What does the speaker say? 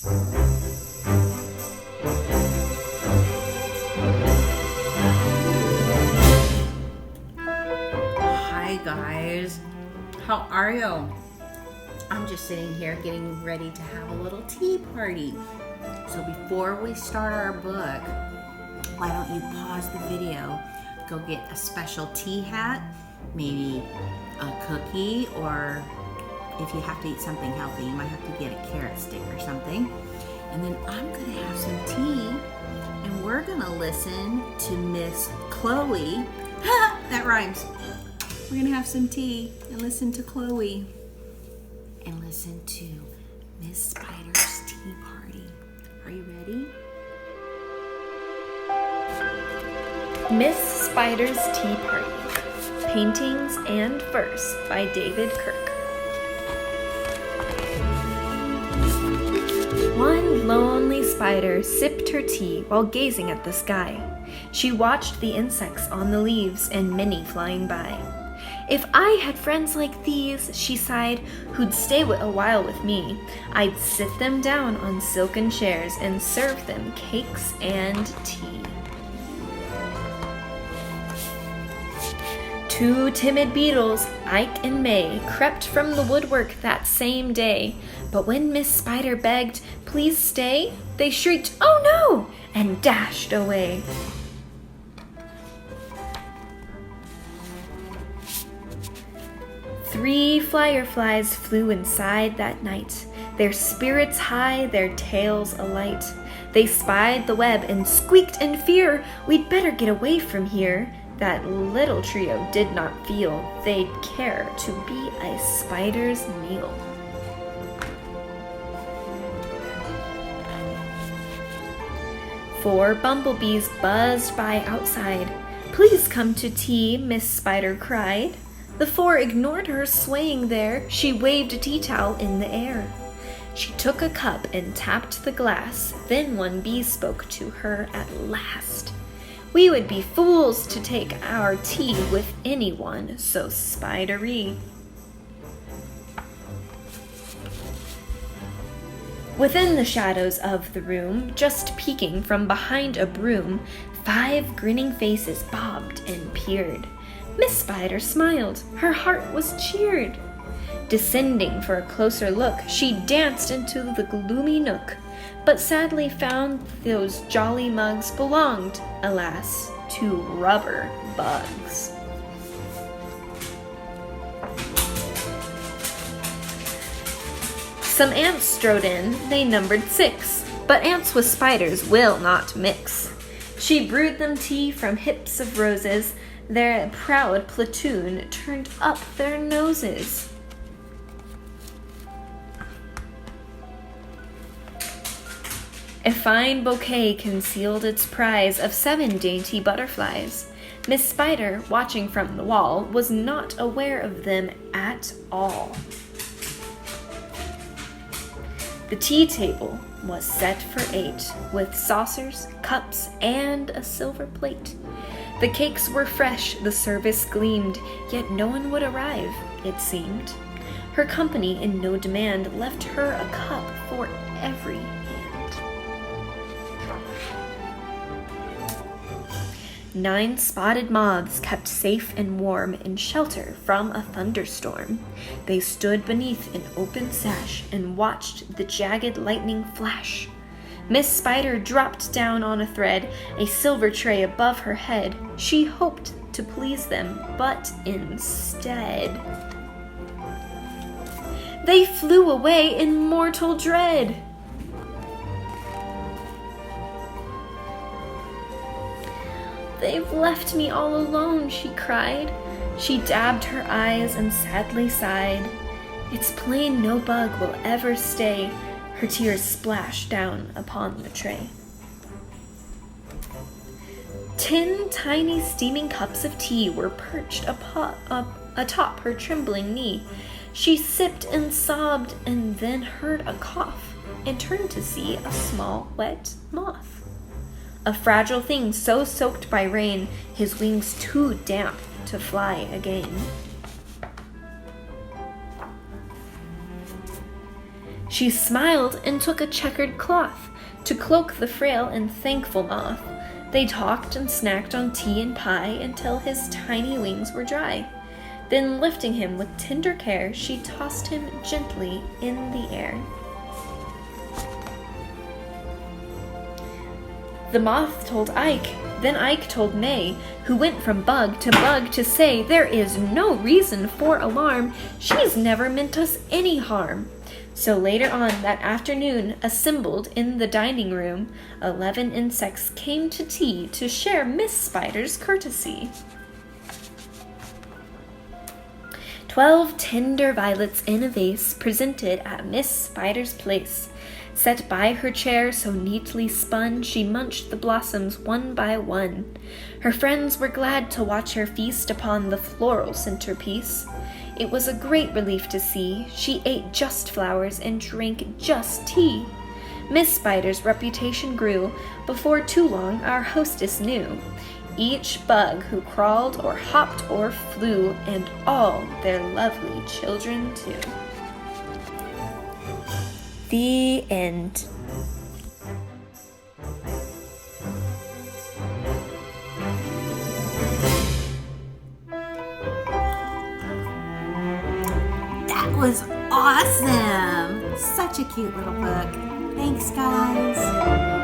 Hi guys, how are you? I'm just sitting here getting ready to have a little tea party. So before we start our book, why don't you pause the video, go get a special tea hat, maybe a cookie, or if you have to eat something healthy, you might have to get a carrot stick or something. And then I'm gonna have some tea and we're gonna listen to Miss Chloe. That rhymes. We're gonna have some tea and listen to Chloe and listen to Miss Spider's tea party. Are you ready? Miss Spider's Tea Party. Paintings and Verse by David Kirk. One lonely spider sipped her tea while gazing at the sky. She watched the insects on the leaves and many flying by. If I had friends like these, she sighed, who'd stay a while with me, I'd sit them down on silken chairs and serve them cakes and tea. Two timid beetles, Ike and May, crept from the woodwork that same day. But when Miss Spider begged, "Please stay," they shrieked, "Oh no!" and dashed away. Three fireflies flew inside that night, their spirits high, their tails alight. They spied the web and squeaked in fear, "We'd better get away from here." That little trio did not feel they'd care to be a spider's meal. Four bumblebees buzzed by outside. "Please come to tea," Miss Spider cried. The four ignored her swaying there. She waved a tea towel in the air. She took a cup and tapped the glass. Then one bee spoke to her at last. "We would be fools to take our tea with anyone so spidery." Within the shadows of the room, just peeking from behind a broom, 5 grinning faces bobbed and peered. Miss Spider smiled, her heart was cheered. Descending for a closer look, she danced into the gloomy nook, but sadly found those jolly mugs belonged, alas, to rubber bugs. Some ants strode in, they numbered 6, but ants with spiders will not mix. She brewed them tea from hips of roses, their proud platoon turned up their noses. A fine bouquet concealed its prize of 7 dainty butterflies. Miss Spider, watching from the wall, was not aware of them at all. The tea table was set for 8, with saucers, cups, and a silver plate. The cakes were fresh, the service gleamed, yet no one would arrive, it seemed. Her company, in no demand, left her a cup for every hand. 9 spotted moths kept safe and warm in shelter from a thunderstorm. They stood beneath an open sash and watched the jagged lightning flash. Miss Spider dropped down on a thread, a silver tray above her head. She hoped to please them, but instead they flew away in mortal dread. "They've left me all alone," she cried. She dabbed her eyes and sadly sighed. It's plain no bug will ever stay. Her tears splashed down upon the tray. 10 tiny steaming cups of tea were perched atop her trembling knee. She sipped and sobbed and then heard a cough and turned to see a small wet moth. A fragile thing so soaked by rain, his wings too damp to fly again. She smiled and took a checkered cloth to cloak the frail and thankful moth. They talked and snacked on tea and pie until his tiny wings were dry. Then, lifting him with tender care, she tossed him gently in the air. The moth told Ike, then Ike told May, who went from bug to say, "There is no reason for alarm. She's never meant us any harm." So later on that afternoon, assembled in the dining room, 11 insects came to tea to share Miss Spider's courtesy. 12 tender violets in a vase presented at Miss Spider's place. Set by her chair so neatly spun, she munched the blossoms one by one. Her friends were glad to watch her feast upon the floral centerpiece. It was a great relief to see she ate just flowers and drank just tea. Miss Spider's reputation grew. Before too long, our hostess knew each bug who crawled or hopped or flew, and all their lovely children too. The end. That was awesome! Such a cute little book. Thanks, guys.